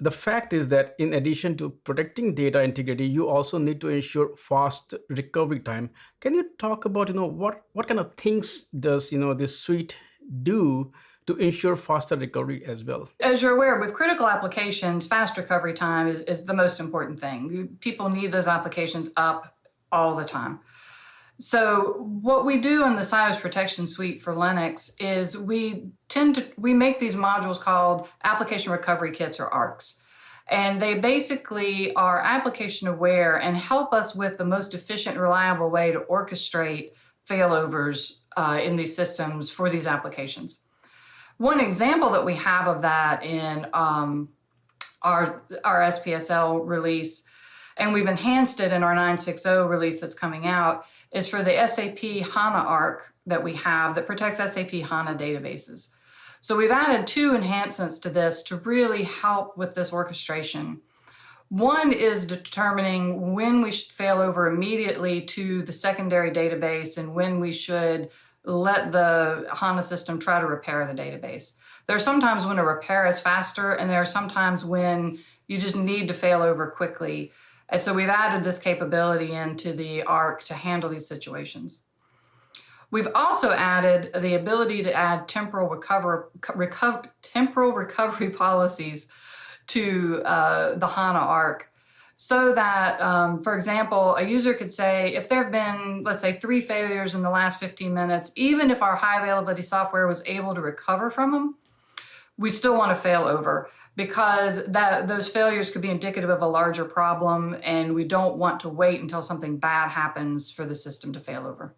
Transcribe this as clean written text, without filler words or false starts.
the fact is that in addition to protecting data integrity, you also need to ensure fast recovery time. Can you talk about, what kind of things does, this suite do to ensure faster recovery as well? As you're aware, with critical applications, fast recovery time is the most important thing. People need those applications up all the time. So what we do in the SIOS Protection Suite for Linux is we make these modules called application recovery kits, or ARKs. And they basically are application aware and help us with the most efficient, reliable way to orchestrate failovers in these systems for these applications. One example that we have of that in our SPSL release, and we've enhanced it in our 9.6.0 release that's coming out, is for the SAP HANA ARK that we have that protects SAP HANA databases. So we've added 2 enhancements to this to really help with this orchestration. One is determining when we should fail over immediately to the secondary database and when we should let the HANA system try to repair the database. There are sometimes when a repair is faster, and there are sometimes when you just need to fail over quickly. And so we've added this capability into the ARK to handle these situations. We've also added the ability to add temporal recovery policies to the HANA ARK, so that, for example, a user could say, if there have been, let's say, 3 failures in the last 15 minutes, even if our high availability software was able to recover from them, we still want to fail over, because those failures could be indicative of a larger problem, and we don't want to wait until something bad happens for the system to fail over.